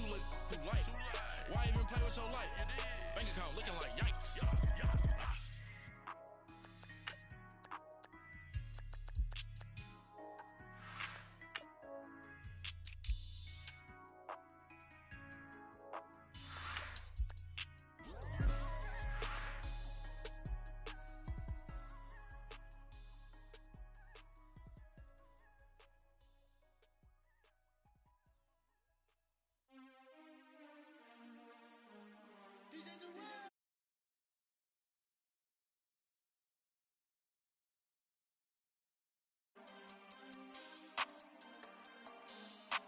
too lit, too light. Why even play with your life? Bank account looking like yikes.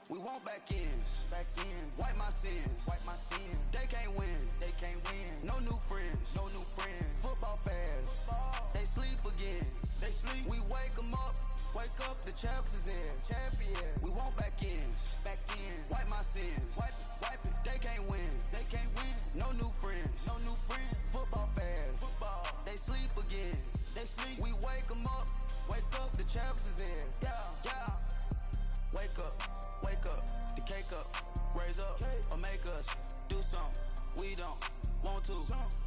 We want back ends, wipe my sins, They can't win, no new friends, Football fans, they sleep again, We wake them up, the champs is in, champion. We want back ends, wipe my sins, wipe it. They can't win, no new friends, Football fans, they sleep again, We wake them up, the champs is in, yeah. Wake up, the cake up, raise up, or make us do something we don't want to.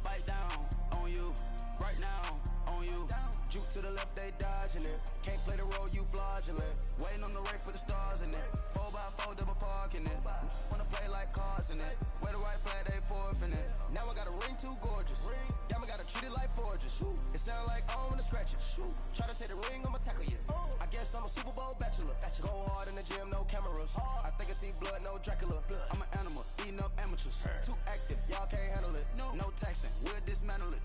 Bite down on you, right now on you. Juke to the left, they dodging it. Can't play the role, you fraudulent. Waiting on the race for the stars in it. 4x4 double parking it. Wanna play like cars in it. Wear the right flag, they forfeiting it. Now I got a ring too gorgeous. Damn, I gotta treat it like forges. It sound like I wanna scratch it. Try to take the ring, I'ma tackle you. I guess I'm a Super Bowl bachelor. Go hard in the gym, no cameras. I think I see blood, no Dracula. I'm an animal, eating up amateurs. Too active, y'all can't handle it. No taxing, we'll dismantle it.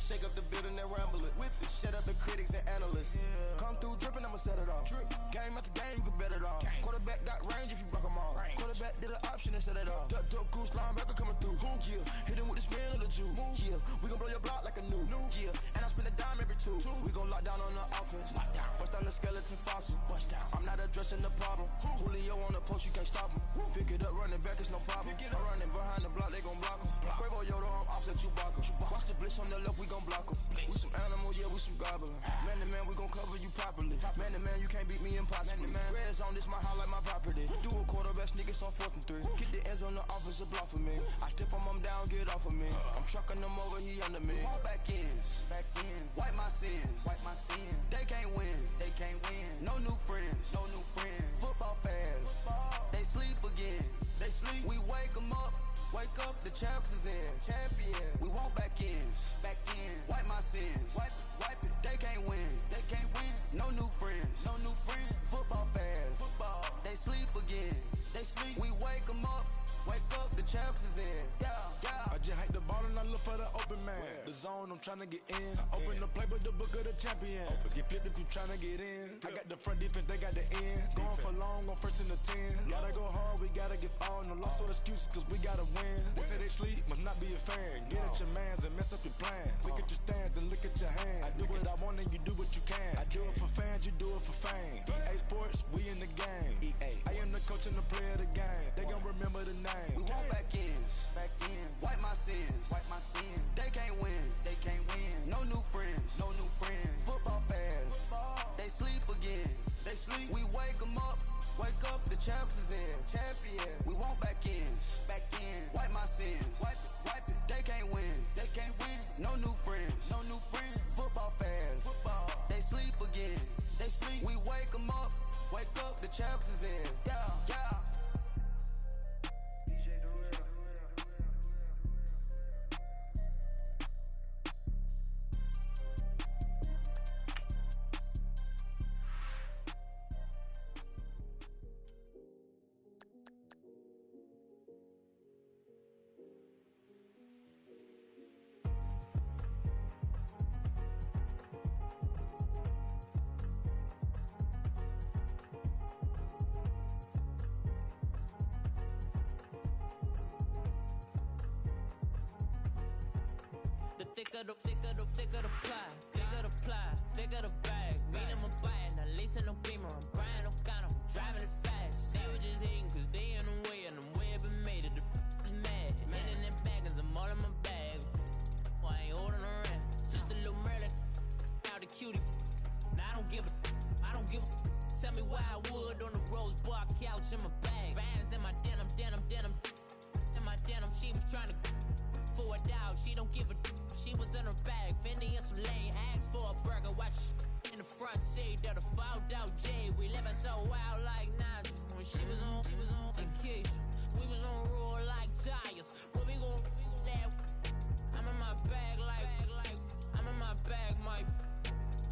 Shake up the building and ramble it. Whip it, shut up the critics and analysts. Come through dripping, I'ma set it off. Game after game, you can bet it off. Quarterback got range if you block them all. Quarterback did an option and set it off. Duck, goose, linebacker coming through. Yeah, hit him with this man on the Jew. Yeah, we gon' blow your block like a new. Yeah, and I spend a dime every two. We gon' lock down on the offense. Bust down the skeleton fossil. I'm not addressing the problem. Julio on the post, you can't stop him. Pick it up, running back, it's no problem. I'm running behind the block, they gon' block him. Quavo Yoda, I'm offset Chewbacca. Watch the blitz on the left, we gon' block him. We some animal, yeah, we some goblin. Man to man, we gon' cover you properly. Man to man, you can't beat me impossibly. Red zone, this my highlight, my property. Do a quarterback sneakers on 4th and 3. Get the ends on the offensive block for me. I step on them down, get off of me. I'm trucking them over, he under me. Want back ends, wipe my sins, They can't win, no new friends, Football fans, they sleep again, We wake them up, the champs is in, champion. We want back ends, wipe my sins, wipe it. They can't win, no new friends, Football fans, they sleep again, We wake them up, the champs is in, yeah. I just hate the ball and I look for the open man. The zone, I'm tryna get in. Open the play with the book of the champion. Get flipped if you tryna get in. I got the front defense, they got the end. Going for long on 1st and the 10. Gotta go hard, we gotta get all. No loss or excuses, cause we gotta win. They say they sleep, must not be a fan. Get at your mans and mess up your plans. Look at your stands and look at your hands. I do what I want and you do what you can. I do it for fans, you do it for fame. EA Sports, we in the game. I am the coach and the player of the game. They gon' remember the name. We want back ends, wipe my sins, They can't win, no new friends, Football fans, they sleep again, We wake them up, the champs is in, champion. We want back ends, wipe my sins, wipe it. They can't win, no new friends, Football fans, they sleep again, We wake them up, the champs is in, yeah. Thicker the pie, thicker the bag. Mean I'm a buying, not leasing no beamer. I'm buying no gun, I'm driving it fast. They were just hating cause they in the way, and the way I've been made it, the is mad. Man in them baggins, I'm all in my bag. Well, I ain't holding around, just a little Merlin, out the cutie. Now I don't give a. Tell me why I would on the rose bar couch in my bag. Bands in my denim. denim, she was trying to for a dog, she don't give a she was in her bag, Fendi and some lane, asked for a burger, watch in the front seat of the fouled out J. We living so wild like Nas. When she was on vacation, we was on roll like tires. What we gon' let? I'm in my bag like I'm in my bag, Mike.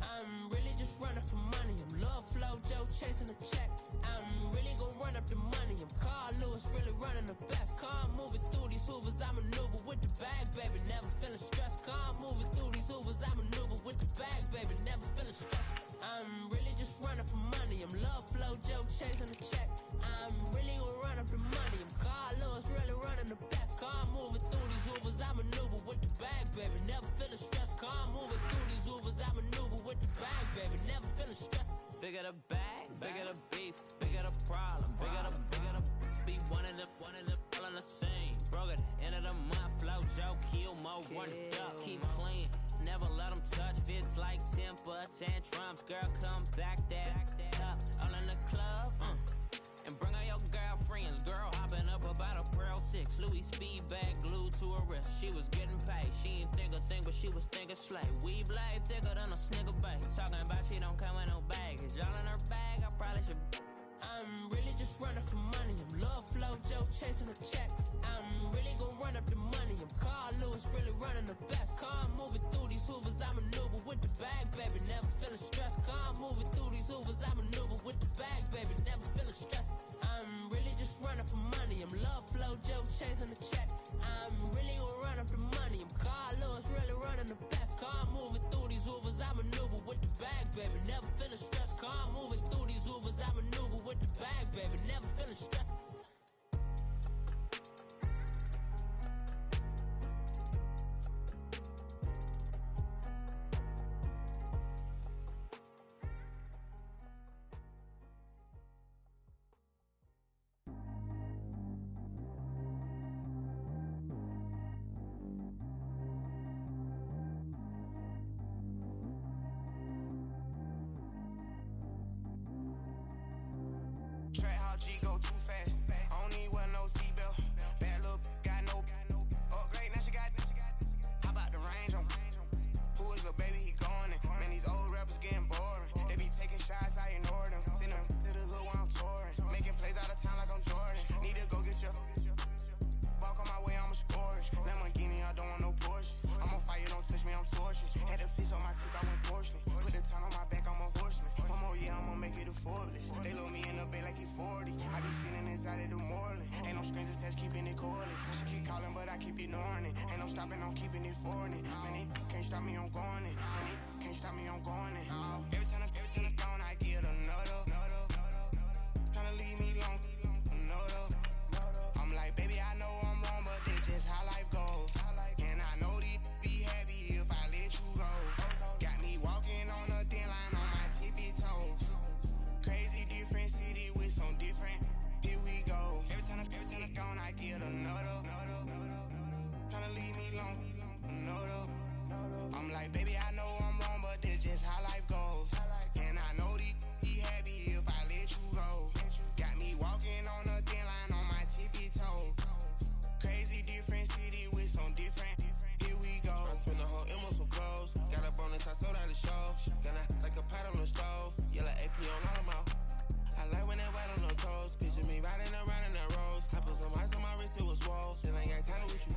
I'm really just running for money. I'm love flow, Joe chasing the check. I'm really gon' run up the money. I'm Carl Lewis, really running the best. Car moving through these Hoovers, I maneuver with the bag, baby. Never feeling stressed. Car moving through these Hoovers, I maneuver with the bag, baby. Never feeling stressed. I'm really just running for money. I'm love flow, Joe chasing the check. I'm really gon' run up the money. I'm Carl Lewis, really running the best. Car moving through these Hoovers, I maneuver with the bag, baby. Never feeling stressed. Car moving through these Hoovers, I maneuver with the bag, baby. Never feeling stressed. Bigger the bag, bigger the beef, bigger the problem, bigger the be one of them, all in the same. Broke at the end of the month, flow, Joe, kill, mo, run it up, keep clean. Never let them touch, fits like temper, tantrums. Girl, come back that up, all in the club, and bring all your girlfriends. Girl hopping up about a Pearl 6, Louis speed bag glued to her wrist. She was getting paid, she ain't think a thing, but she was thinking slay. We blade thicker than a snigger bag. Talking about she don't come with no baggage. All in her bag, I probably should. I'm really just running for money. I'm love flow, Joe chasing the check. I'm really gon' run up the money. I'm Carl Lewis, really running the best. Car moving through these Hoovers, I maneuver with the bag, baby. Never feeling stressed. Car moving through these Hoovers, I maneuver with the bag, baby. Never feeling stressed. I'm really just running for money. I'm love flow, Joe chasing the check. I'm really gon' run up the money. I'm Carl Lewis, really running the best. Car moving through these Hoovers, I maneuver with the bag, baby. Never feeling stressed. Car moving through these Hoovers, I maneuver with the bag, baby. Never feeling stressed. Track how G go too fast. I don't need wear no seatbelt. Bad little got no upgrade. Now she got. How about the range on? Who is little baby? He going in. Man, these old rappers getting boring. They be taking shots, I ignore them. Send them to the hood while I'm touring. Making plays out of town like I'm Jordan. Need to go get your. Walk on my way, I'ma score it. Lamborghini, I don't want no Porsche. I'm on fire, don't touch me, I'm torching. Had the fish on my teeth, I went porcelain. Put the time on my back, I'm a horseman. One more year, I'ma make it a Forbes. They load me in the bay like he 40. I be sitting inside of the Moreland. Ain't no screens attached, keeping it cordless. She keep calling, but I keep ignoring it. Ain't no stopping, I'm keeping it foreign. Man, they can't stop me, I'm going it. Man, they can't stop me, I'm going it. Every time I'm gone, I get another. Tryna leave me long, another. I'm like, baby, I know I'm wrong, but that's just how life goes. And I know these be happy if I let you go. Got me walking on a thin line on my tippy toes. Crazy different city with some different. Here we go. Every time I'm gone, I get another. Tryna leave me long, another. I'm like, baby, I know I'm wrong, but that's just how life goes. And I know these be happy if I let you go. Got me walking on a thin line on my tippy toes. Crazy different city with some different. Here we go. I spent the whole M on some clothes. Got a bonus, I sold out the show. Got like a pot on the stove. Yeah, like AP on all of my. I like when that white on the toes. Picture me riding around in that rose. I put some ice on my wrist, it was swole. Then I got kinda with you.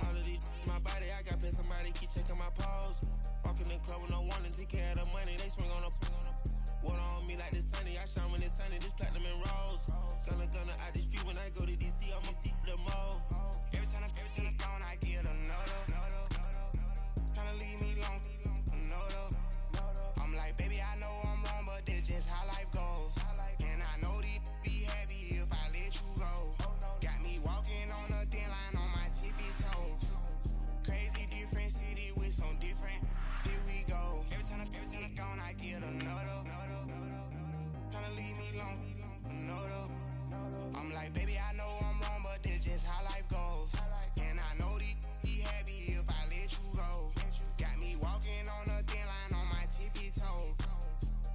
All of these, my body, I got pay somebody keep checking my pose. Walking in the club with no warning, take care of the money. They swing on the. Water on me like the sunny, I shine when it's sunny. This platinum and rose. Gonna out the street when I go to DC, I'ma see the mall. Every time I'm gone, I get another. Tryna leave me long, another. I'm like, baby, I know I'm wrong, but that's just how life goes. And I know these be happy if I let you go. Got me walking on a thin line on my tippy toes. Crazy different city with some different. Here we go. Every time I'm gone, I get another. Tryna leave me long, another. I'm like, baby, I know I'm wrong, but that's just how life goes. And I know these be happy if I let you go. Got me walking on a thin line on my tippy toes.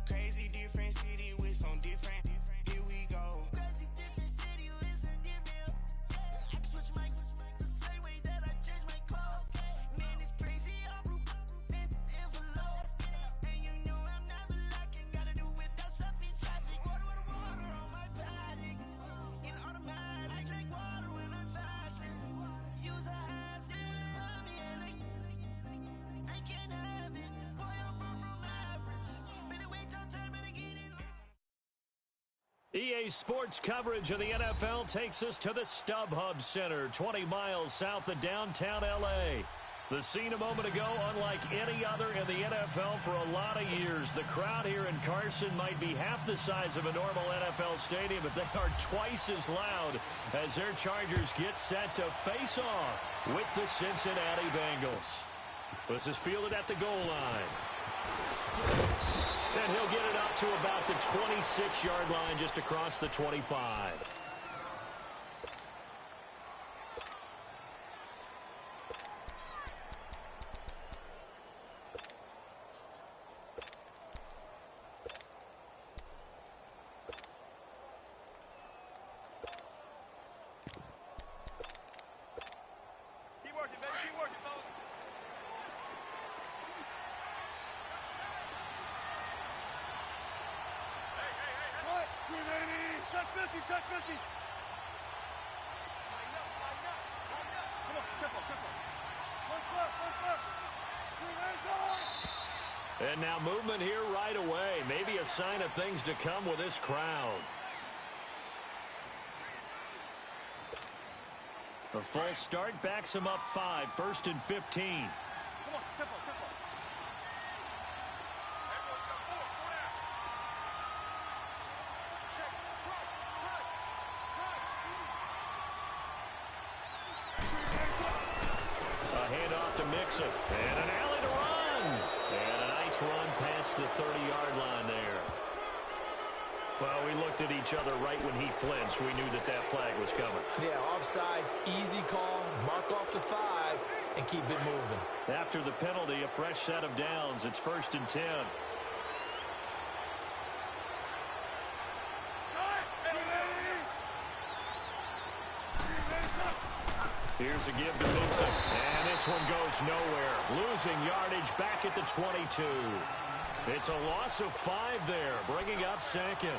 Crazy different city with some different. Here we go. Crazy different city with some different. EA Sports coverage of the NFL takes us to the StubHub Center, 20 miles south of downtown L.A. The scene a moment ago, unlike any other in the NFL for a lot of years. The crowd here in Carson might be half the size of a normal NFL stadium, but they are twice as loud as their Chargers get set to face off with the Cincinnati Bengals. This is fielded at the goal line. And he'll get it up to about the 26-yard line, just across the 25. Keep working, baby. Keep working, fellas. What? 380. Check 50, check 50. Come on, tempo. One foot. 380. And now movement here right away. Maybe a sign of things to come with this crowd. A full start backs him up 5, 1st and 15. Come on, tempo. Check, A handoff to Mixon. And an alley to run. And a nice run past the 30-yard line there. Well, we looked at each other right when he flinched. We knew that that flag was coming. Yeah, offsides, easy call, mark off the 5, and keep it moving. After the penalty, a fresh set of downs. It's 1st and 10. Here's a give to Mixon. And this one goes nowhere. Losing yardage back at the 22. It's a loss of 5 there, bringing up 2nd.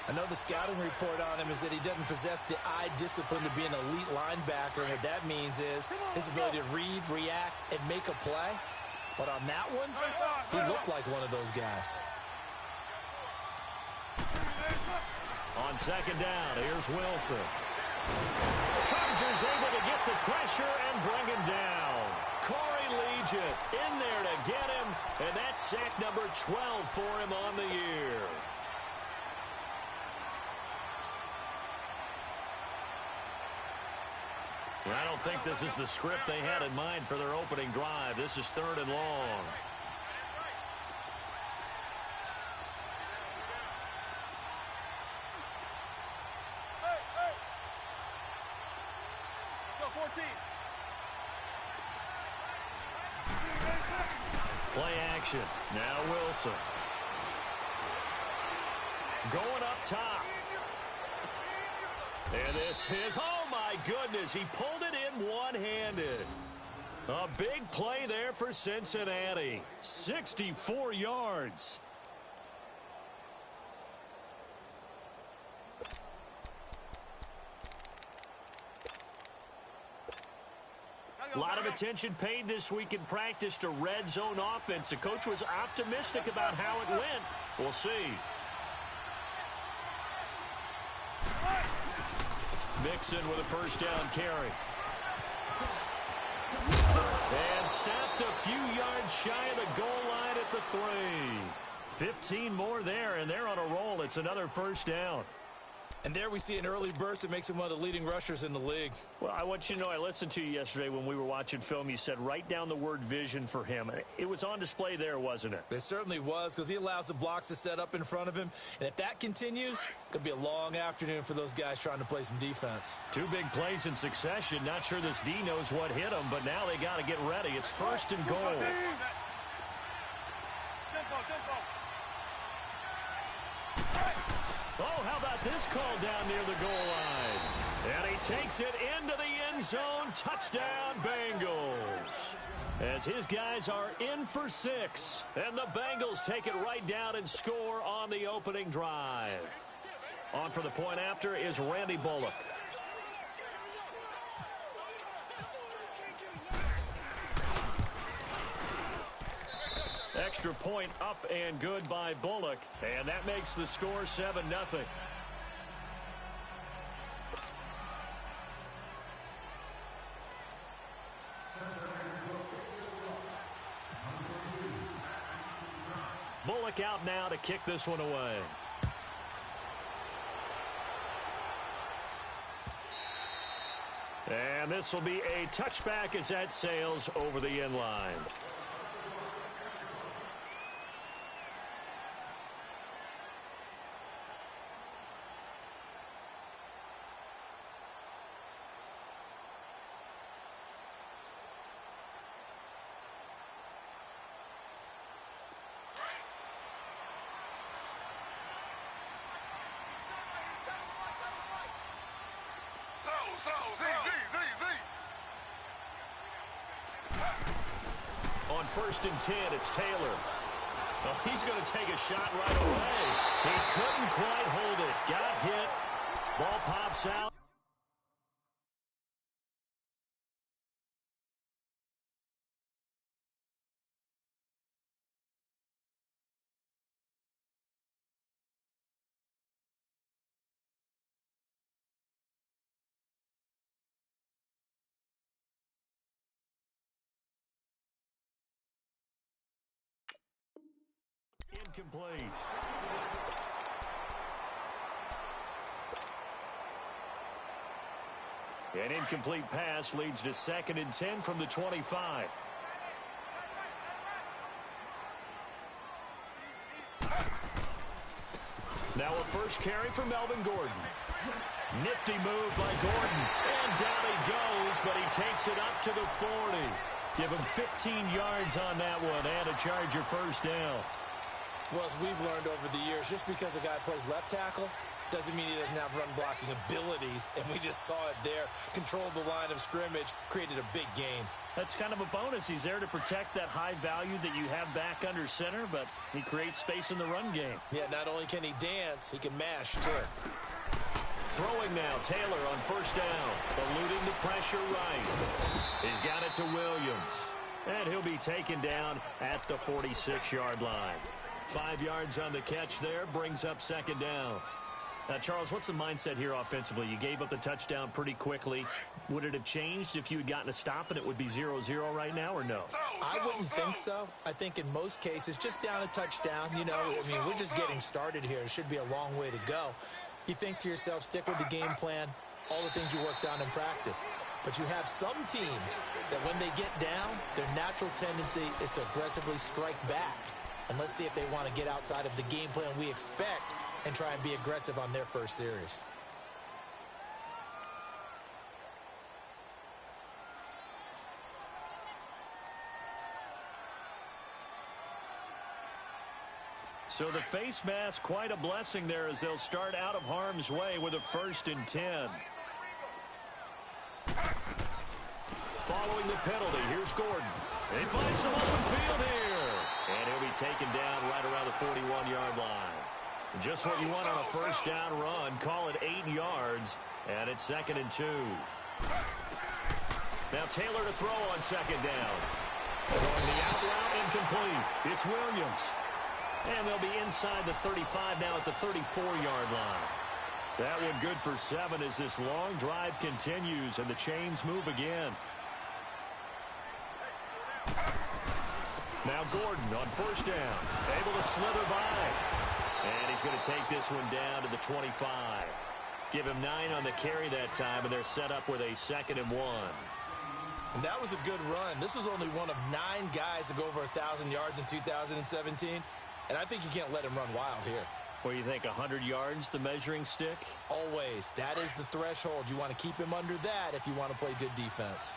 I know the scouting report on him is that he doesn't possess the eye discipline to be an elite linebacker. And what that means is his ability to read, react, and make a play. But on that one, he looked like one of those guys. On 2nd down, here's Wilson. Chargers able to get the pressure and bring him down. Corey Legion in there to get him, and that's sack number 12 for him on the year. I don't think this is the script they had in mind for their opening drive. This is 3rd and long. Play action. Now Wilson. Going up top. And this is, oh my goodness, he pulled it in one-handed. A big play there for Cincinnati. 64 yards. A lot of attention paid this week in practice to red zone offense. The coach was optimistic about how it went. We'll see. Mixon with a 1st down carry. And stopped a few yards shy of the goal line at the 3. 15 more there, and they're on a roll. It's another 1st down. And there we see an early burst that makes him one of the leading rushers in the league. Well, I want you to know, I listened to you yesterday when we were watching film. You said write down the word vision for him. It was on display there, wasn't it? It certainly was, because he allows the blocks to set up in front of him. And if that continues, it could be a long afternoon for those guys trying to play some defense. 2 big plays in succession. Not sure this D knows what hit him, but now they got to get ready. It's 1st and goal. Oh, how about this call down near the goal line? And he takes it into the end zone. Touchdown, Bengals. As his guys are in for 6. And the Bengals take it right down and score on the opening drive. On for the point after is Randy Bullock. extra point up and good by Bullock. And that makes the score 7-0. Bullock out now to kick this one away. And this will be a touchback as that sails over the end line. On 1st and 10, it's Taylor. Oh, he's going to take a shot right away. He couldn't quite hold it. Got hit. Ball pops out. Incomplete. An incomplete pass leads to 2nd and 10 from the 25. Now a first carry for Melvin Gordon. Nifty move by Gordon. And down he goes, but he takes it up to the 40. Give him 15 yards on that one and a Charger first down. Well, as we've learned over the years, just because a guy plays left tackle doesn't mean he doesn't have run blocking abilities, and we just saw it there. Controlled the line of scrimmage, created a big gain. That's kind of a bonus. He's there to protect that high value that you have back under center, but he creates space in the run game. Yeah, not only can he dance, he can mash, too. Throwing now, Taylor on first down, eluding the pressure right. He's got it to Williams, and he'll be taken down at the 46-yard line. 5 yards on the catch there, brings up 2nd down. Now, Charles, what's the mindset here offensively? You gave up the touchdown pretty quickly. Would it have changed if you had gotten a stop and it would be 0-0 right now, or no? I wouldn't think so. I think in most cases, just down a touchdown, you know, I mean, we're just getting started here. It should be a long way to go. You think to yourself, stick with the game plan, all the things you worked on in practice. But you have some teams that when they get down, their natural tendency is to aggressively strike back. And let's see if they want to get outside of the game plan we expect and try and be aggressive on their first series. So the face mask, quite a blessing there as they'll start out of harm's way with a 1st and 10. Following the penalty, here's Gordon. He finds some open field here. And he'll be taken down right around the 41-yard line. Just what you want on a first down run. Call it 8 yards, and it's 2nd and 2. Now Taylor to throw on 2nd down. Throwing the out route, incomplete. It's Williams. And they'll be inside the 35 now at the 34-yard line. That one good for 7 as this long drive continues and the chains move again. Now Gordon on first down, able to slither by. And he's going to take this one down to the 25. Give him 9 on the carry that time, and they're set up with a 2nd and 1. And that was a good run. This was only one of 9 guys to go over 1,000 yards in 2017. And I think you can't let him run wild here. Well, you think 100 yards, the measuring stick? Always. That is the threshold. You want to keep him under that if you want to play good defense.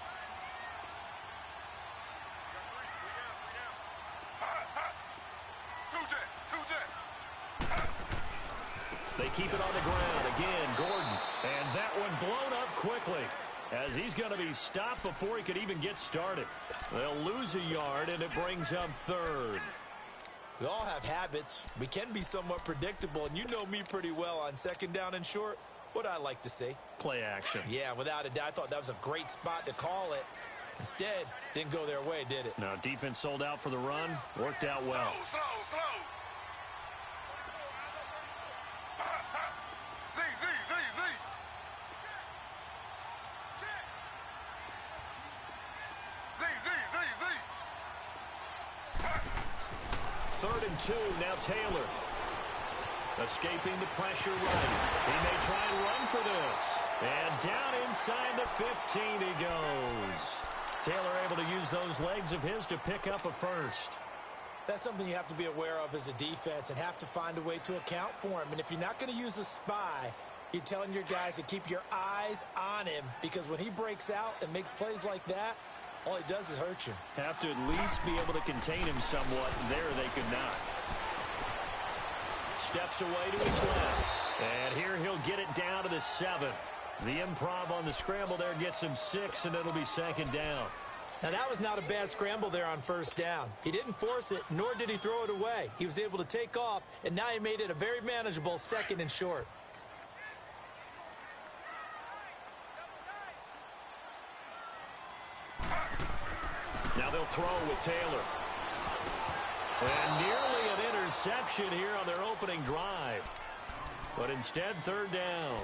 They keep it on the ground. Again, Gordon. And that one blown up quickly as he's going to be stopped before he could even get started. They'll lose a yard, and it brings up 3rd. We all have habits. We can be somewhat predictable, and you know me pretty well on 2nd down and short. What I like to see. Play action. Yeah, without a doubt. I thought that was a great spot to call it. Instead, didn't go their way, did it? No, defense sold out for the run. Worked out well. Slow. Z. Third and 2, now Taylor. Escaping the pressure right. He may try and run for this. And down inside the 15 he goes. Taylor able to use those legs of his to pick up a first. That's something you have to be aware of as a defense and have to find a way to account for him. And if you're not going to use a spy, you're telling your guys to keep your eyes on him, because when he breaks out and makes plays like that, all he does is hurt you. Have to at least be able to contain him somewhat. There they could not. Steps away to his left. And here he'll get it down to the 7. The improv on the scramble there gets him 6, and it'll be second down. Now, that was not a bad scramble there on first down. He didn't force it, nor did he throw it away. He was able to take off, and now he made it a very manageable 2nd and short. Now they'll throw with Taylor. And nearly an interception here on their opening drive. But instead, third down.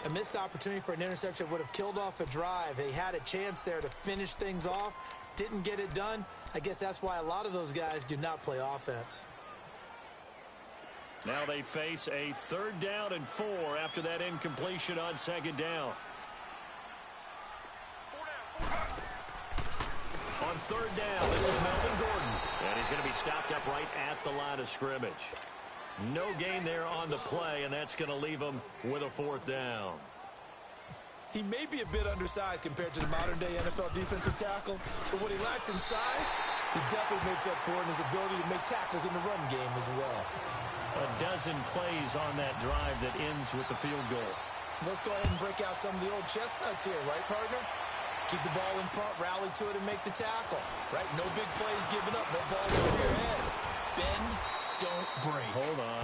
A missed opportunity for an interception would have killed off a drive. They had a chance there to finish things off. Didn't get it done. I guess that's why a lot of those guys do not play offense. Now they face a 3rd down and 4 after that incompletion on 2nd down. On 3rd down, this is Melvin Gordon. And he's going to be stopped up right at the line of scrimmage. No gain there on the play, and that's going to leave him with a 4th down. He may be a bit undersized compared to the modern-day NFL defensive tackle, but what he lacks in size, he definitely makes up for in his ability to make tackles in the run game as well. A dozen plays on that drive that ends with the field goal. Let's go ahead and break out some of the old chestnuts here, right, partner? Keep the ball in front, rally to it, and make the tackle, right? No big plays given up, no balls over your head. Bend, don't break. Hold on.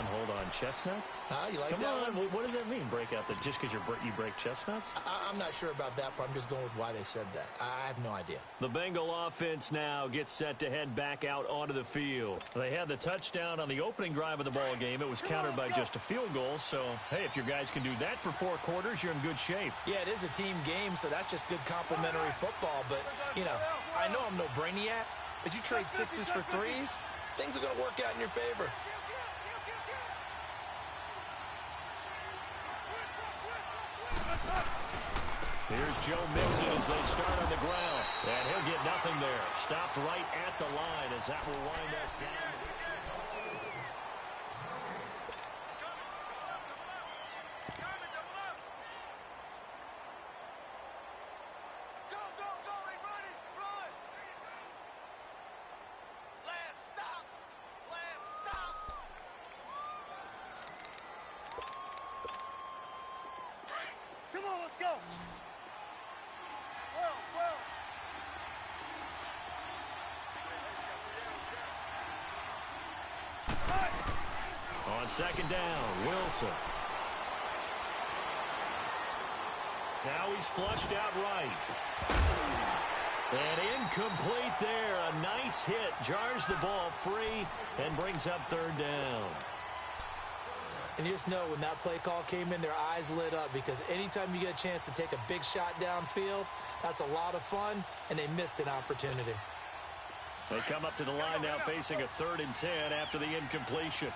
Chestnuts? You like Come that on. one? What does that mean, break out? Just because you break chestnuts? I'm not sure about that, but I'm just going with why they said that. I have no idea. The Bengal offense now gets set to head back out onto the field. They had the touchdown on the opening drive of the ball game. It was countered by just a field goal. So, hey, if your guys can do that for 4 quarters, you're in good shape. Yeah, it is a team game, so that's just good complimentary football. But, I know I'm no brainiac, but you trade 6s for 3s, things are going to work out in your favor. Here's Joe Mixon as they start on the ground. And he'll get nothing there. Stopped right at the line as that will wind us down. On 2nd down, Wilson. Now he's flushed out right. And incomplete there. A nice hit. Jars the ball free and brings up 3rd down. And you just know when that play call came in, their eyes lit up, because anytime you get a chance to take a big shot downfield, that's a lot of fun, and they missed an opportunity. They come up to the line now facing a 3rd and 10 after the incompletion.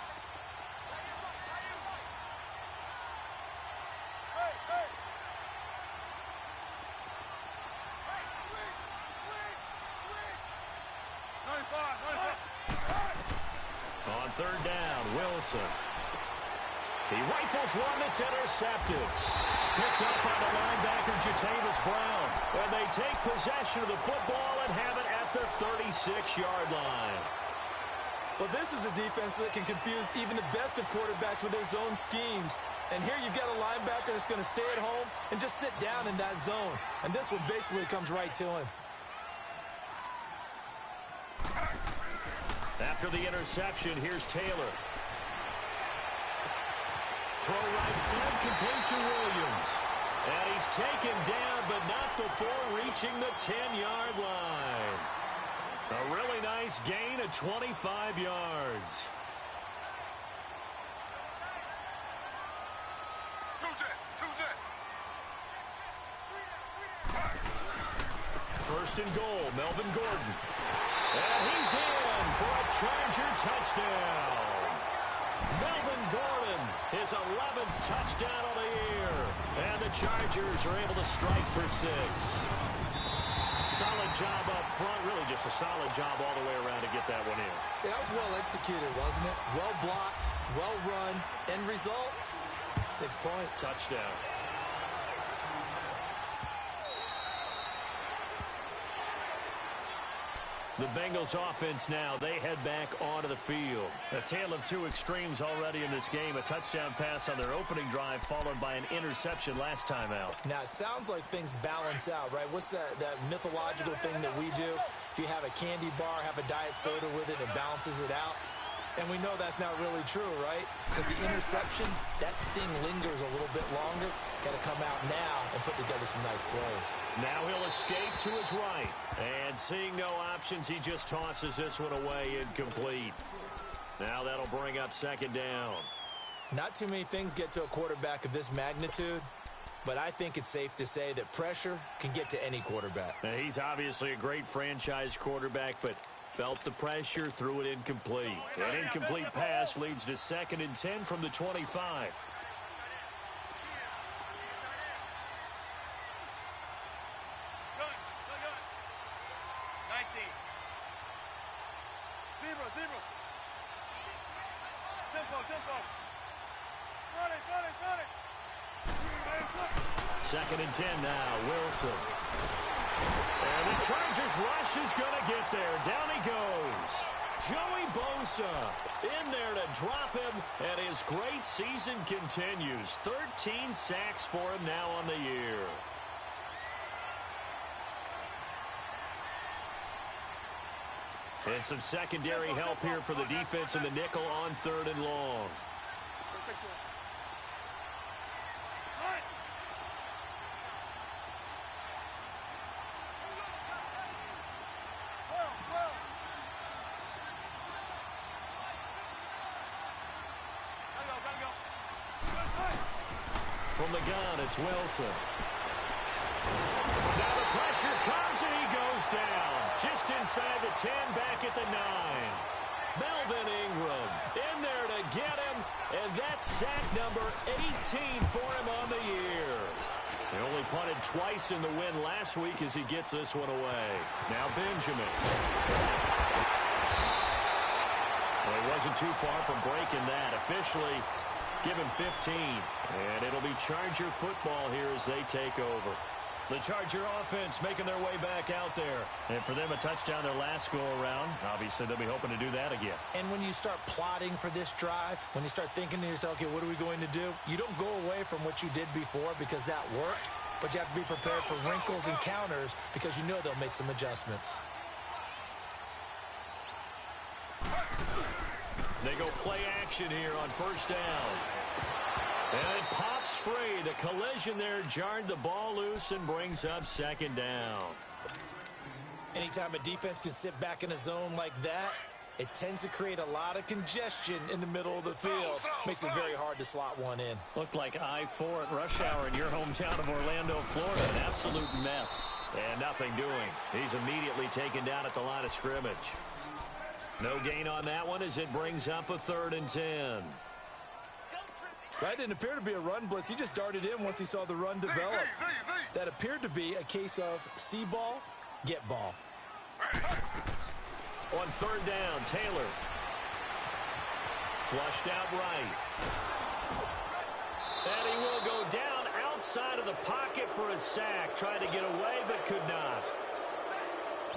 On 3rd down, Wilson. He rifles one that's intercepted. Picked up by the linebacker, Jatavis Brown. And they take possession of the football and have it at the 36-yard line. Well, this is a defense that can confuse even the best of quarterbacks with their zone schemes. And here you've got a linebacker that's going to stay at home and just sit down in that zone. And this one basically comes right to him. After the interception, here's Taylor. Throw right side, complete to Williams. And he's taken down, but not before reaching the 10-yard line. A really nice gain of 25 yards. First and goal, Melvin Gordon. And he's in for a Charger touchdown. Melvin Gordon, his 11th touchdown of the year. And the Chargers are able to strike for 6. Solid job up front. Really just a solid job all the way around to get that one in. Yeah, that was well executed, wasn't it? Well blocked, well run. End result, 6 points. Touchdown. The Bengals offense now, they head back onto the field. A tale of two extremes already in this game. A touchdown pass on their opening drive followed by an interception last time out. Now, it sounds like things balance out, right? What's that mythological thing that we do? If you have a candy bar, have a diet soda with it, it balances it out. And we know that's not really true, right? Because the interception, that sting lingers a little bit longer. Got to come out now and put together some nice plays. Now he'll escape to his right. And seeing no options, he just tosses this one away incomplete. Now that'll bring up second down. Not too many things get to a quarterback of this magnitude, but I think it's safe to say that pressure can get to any quarterback. Now, he's obviously a great franchise quarterback, but felt the pressure, threw it incomplete. An incomplete pass leads to 2nd and 10 from the 25. Second and 10 now, Wilson. And the Chargers rush is going to get there. Down he goes. Joey Bosa in there to drop him, and his great season continues. 13 sacks for him now on the year. And some secondary help here for the defense in the nickel on 3rd and long. From the gun, it's Wilson. Now the pressure comes and he goes down. Just inside the 10, back at the 9. Melvin Ingram in there to get him, and that's sack number 18 for him on the year. He only punted twice in the win last week as he gets this one away. Now Benjamin. Well, he wasn't too far from breaking that. Officially, give him 15. And it'll be Charger football here as they take over. The Charger offense making their way back out there. And for them, a touchdown their last go-around. Obviously, they'll be hoping to do that again. And when you start plotting for this drive, when you start thinking to yourself, okay, what are we going to do? You don't go away from what you did before because that worked. But you have to be prepared for wrinkles and counters because you know they'll make some adjustments. They go play action here on 1st down. And it pops free. The collision there jarred the ball loose and brings up 2nd down. Anytime a defense can sit back in a zone like that, it tends to create a lot of congestion in the middle of the field. Makes it very hard to slot one in. Looked like I-4 at rush hour in your hometown of Orlando, Florida. An absolute mess. And nothing doing. He's immediately taken down at the line of scrimmage. No gain on that one as it brings up a 3rd and 10. That didn't appear to be a run blitz. He just darted in once he saw the run develop. That appeared to be a case of see ball, get ball. On 3rd down, Taylor. Flushed out right. And he will go down outside of the pocket for a sack. Tried to get away, but could not.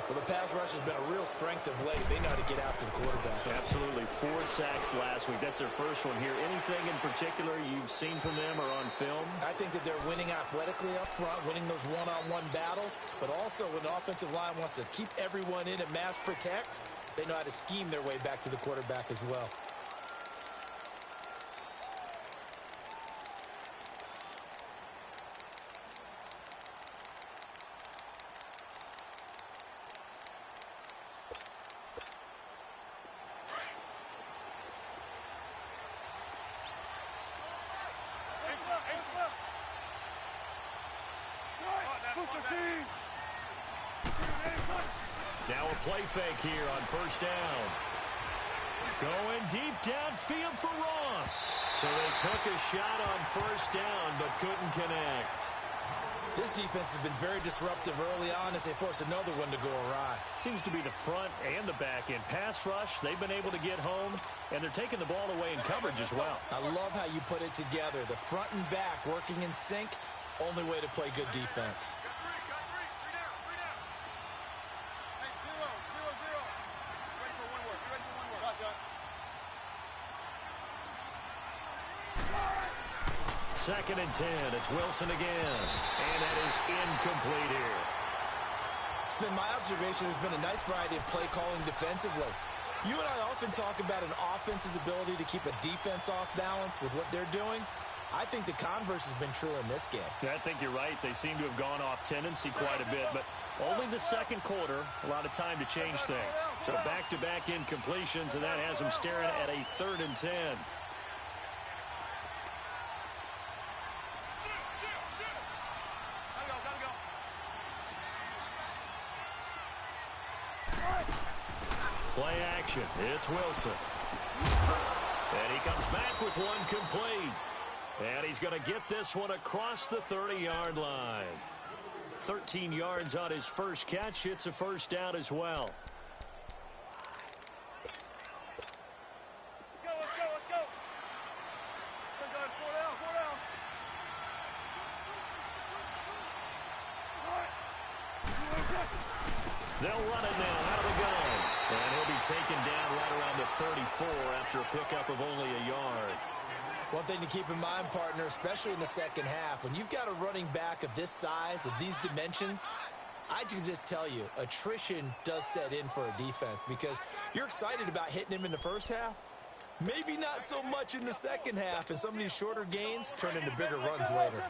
Well, the pass rush has been a real strength of late. They know how to get after the quarterback. Absolutely. 4 sacks last week. That's their first one here. Anything in particular you've seen from them or on film? I think that they're winning athletically up front, winning those one-on-one battles, but also when the offensive line wants to keep everyone in and mass protect, they know how to scheme their way back to the quarterback as well. Now a play fake here on first down. Going deep downfield for Ross. So they took a shot on first down but couldn't connect. This defense has been very disruptive early on as they force another one to go awry. Seems to be the front and the back end. Pass rush, they've been able to get home, and they're taking the ball away in coverage as well. I love how you put it together. The front and back working in sync, only way to play good defense. Second and 10. It's Wilson again. And that is incomplete here. It's been my observation there's been a nice variety of play calling defensively. You and I often talk about an offense's ability to keep a defense off balance with what they're doing. I think the converse has been true in this game. Yeah, I think you're right. They seem to have gone off tendency quite a bit, but only the second quarter, a lot of time to change things. So back-to-back incompletions, and that has them staring at a 3rd and 10. Play action. It's Wilson. And he comes back with one complete. And he's going to get this one across the 30-yard line. 13 yards on his first catch. It's a first down as well. They'll run it now out of the gun. And he'll be taken down right around the 34 after a pickup of only a yard. One thing to keep in mind, partner, especially in the second half, when you've got a running back of this size, of these dimensions, I can just tell you, attrition does set in for a defense because you're excited about hitting him in the first half. Maybe not so much in the second half, and some of these shorter gains turn into bigger runs later.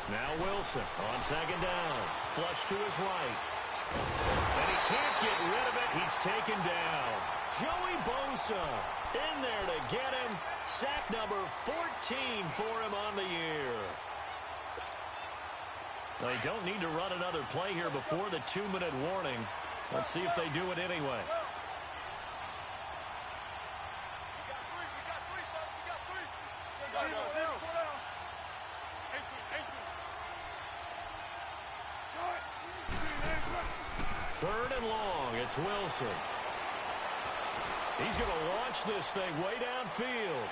Now Wilson on second down. Flush to his right. And he can't get rid of it. He's taken down. Joey Bosa in there to get him. Sack number 14 for him on the year. They don't need to run another play here before the 2-minute warning. Let's see if they do it anyway. Third and long, it's Wilson. He's going to launch this thing way downfield.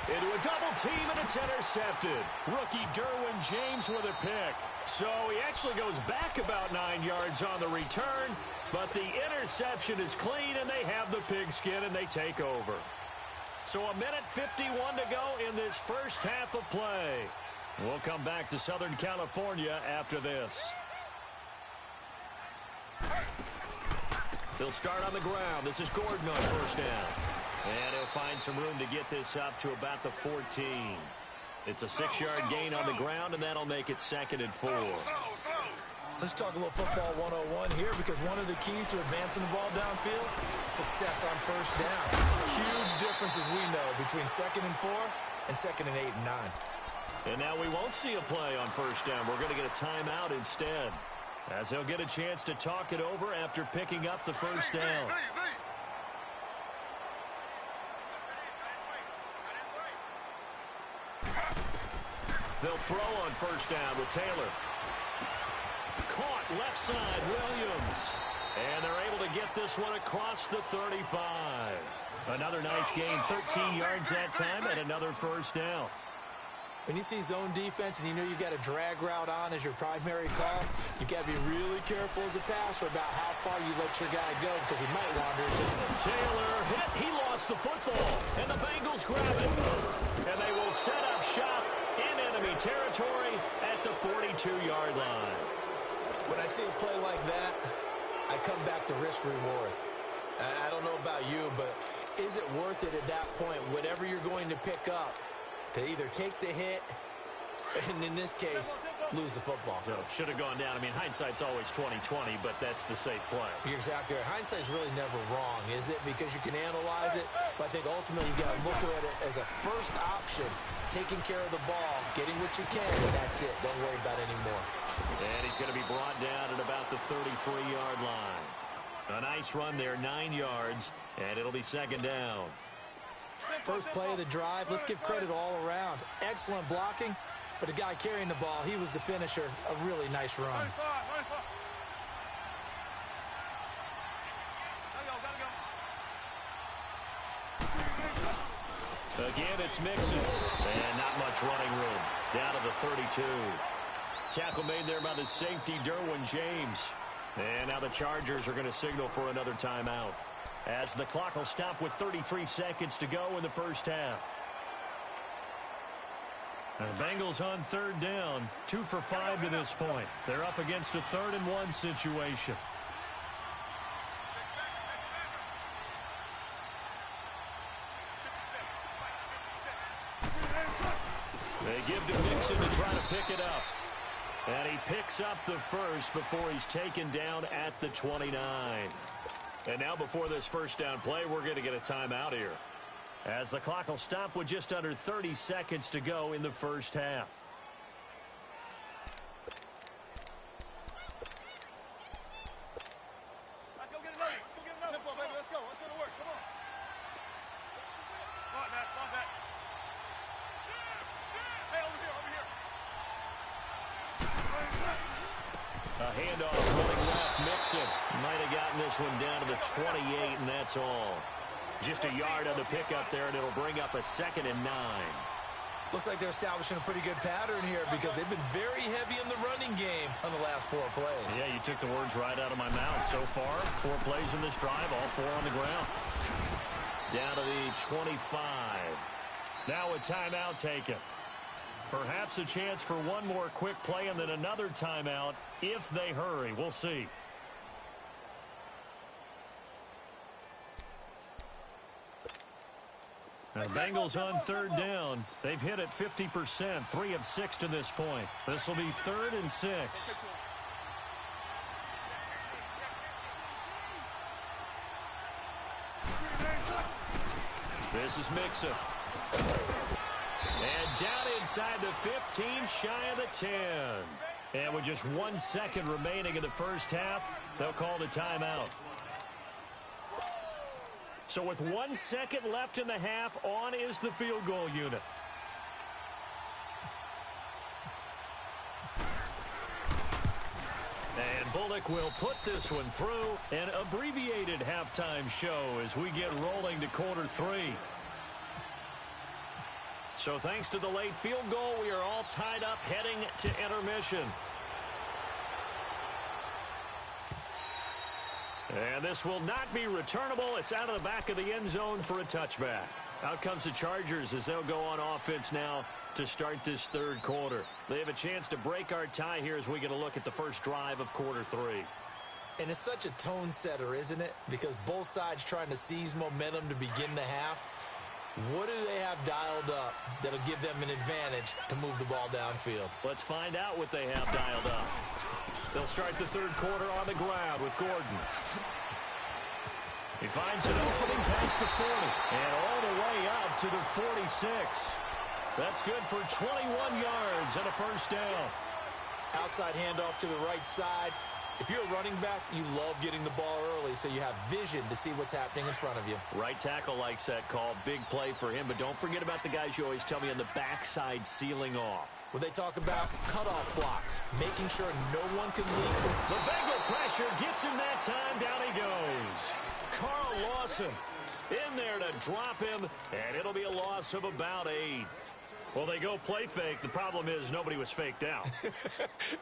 Into a double team, and it's intercepted. Rookie Derwin James with a pick. So he actually goes back about 9 yards on the return, but the interception is clean, and they have the pigskin, and they take over. So a minute 51 to go in this first half of play. We'll come back to Southern California after this. They'll start on the ground. This is Gordon on first down. And he'll find some room to get this up to about the 14. It's a 6-yard gain on the ground, and that'll make it 2nd and 4. Let's talk a little football 101 here because one of the keys to advancing the ball downfield, success on first down. Huge differences we know between 2nd and 4 and 2nd and 8 and 9. And now we won't see a play on first down. We're going to get a timeout instead, as they'll get a chance to talk it over after picking up the first down. They'll throw on first down with Taylor. Caught left side, Williams. And they're able to get this one across the 35. Another nice gain, 13 yards that time, and another first down. When you see zone defense and you know you've got a drag route on as your primary call, you've got to be really careful as a passer about how far you let your guy go because he might wander into Taylor hit. He lost the football, and the Bengals grab it. And they will set up shop in enemy territory at the 42-yard line. When I see a play like that, I come back to risk-reward. I don't know about you, but is it worth it at that point, whatever you're going to pick up, to either take the hit And in this case, lose the football. So should have gone down. I mean, hindsight's always 20/20, but that's the safe play. You're exactly right. Hindsight's really never wrong, is it? Because you can analyze it, but I think ultimately you got to look at it as a first option, taking care of the ball, getting what you can, and that's it. Don't worry about it anymore. And he's going to be brought down at about the 33-yard line. A nice run there, 9 yards, and it'll be second down. First play of the drive, let's give credit all around. Excellent blocking, but the guy carrying the ball, he was the finisher. A really nice run. Again, it's Mixon. And not much running room. Down to the 32. Tackle made there by the safety, Derwin James. And now the Chargers are going to signal for another timeout, as the clock will stop with 33 seconds to go in the first half. The Bengals on third down, 2 for 5 to this point. They're up against a 3rd-and-1 situation. They give to Mixon to try to pick it up. And he picks up the first before he's taken down at the 29. And now before this first down play, we're going to get a timeout here, as the clock will stop with just under 30 seconds to go in the first half. Let's go get another. Let's go get another. Tempo, baby. Let's go. Let's go to work. Come on. Come on, Matt. Come on, Matt. Hey, over here. Over here. A handoff running left. Mixon might have gotten this one down to the 28, and that's all. Just a yard on the pickup there, and it'll bring up a 2nd and 9. Looks like they're establishing a pretty good pattern here, because they've been very heavy in the running game on the last 4 plays. Yeah, you took the words right out of my mouth. So far, 4 plays in this drive, all 4 on the ground. Down to the 25. Now a timeout taken. Perhaps a chance for one more quick play and then another timeout if they hurry. We'll see. Now, Bengals on third down. They've hit it 50%, 3 of 6 to this point. This will be 3rd and 6. This is Mixon. And down inside the 15, shy of the 10. And with just 1 second remaining in the first half, they'll call the timeout. So with 1 second left in the half, on is the field goal unit. And Bullock will put this one through. An abbreviated halftime show as we get rolling to quarter 3. So thanks to the late field goal, we are all tied up heading to intermission. And this will not be returnable. It's out of the back of the end zone for a touchback. Out comes the Chargers as they'll go on offense now to start this third quarter. They have a chance to break our tie here as we get a look at the first drive of quarter 3. And it's such a tone setter, isn't it? Because both sides trying to seize momentum to begin the half. What do they have dialed up that'll give them an advantage to move the ball downfield? Let's find out what they have dialed up. They'll start the third quarter on the ground with Gordon. He finds an opening past the 40 and all the way up to the 46. That's good for 21 yards and a first down. Outside handoff to the right side. If you're a running back, you love getting the ball early so you have vision to see what's happening in front of you. Right tackle likes that call. Big play for him, but don't forget about the guys you always tell me on the backside sealing off. When they talk about cutoff blocks, making sure no one can leak. The Bengal pressure gets him that time. Down he goes. Carl Lawson in there to drop him, and it'll be a loss of about 8. Well, they go play fake. The problem is nobody was faked out.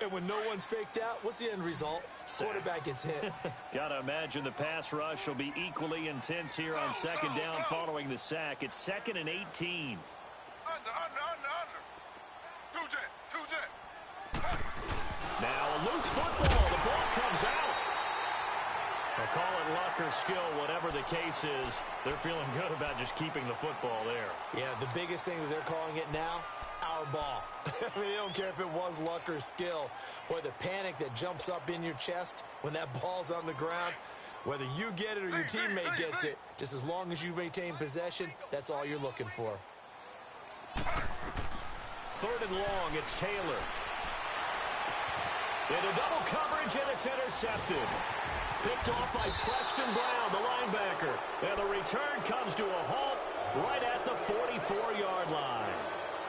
And when no one's faked out, what's the end result? Quarterback gets hit. Got to imagine the pass rush will be equally intense here on second down following the sack. It's 2nd and 18. Under. Two jet. Now a loose football. The ball comes out. They'll call it luck or skill, whatever the case is. They're feeling good about just keeping the football there. Yeah, the biggest thing that they're calling it now, power ball. I mean, you don't care if it was luck or skill. Boy, the panic that jumps up in your chest when that ball's on the ground, whether you get it or your teammate gets it, just as long as you maintain possession, that's all you're looking for. 3rd and long, it's Taylor. Into double coverage, and it's intercepted. Picked off by Preston Brown, the linebacker. And the return comes to a halt right at the 44-yard line.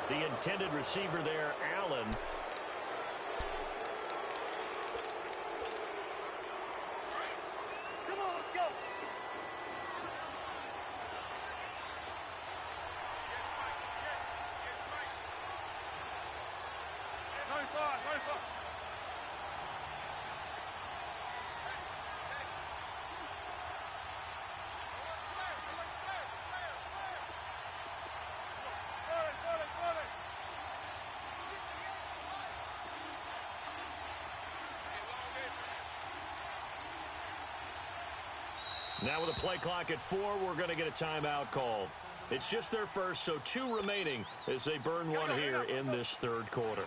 The intended receiver there, Allen. Come on, let's go. Now with a play clock at 4, we're going to get a timeout called. It's just their first, so 2 remaining as they burn one here in this 3rd quarter.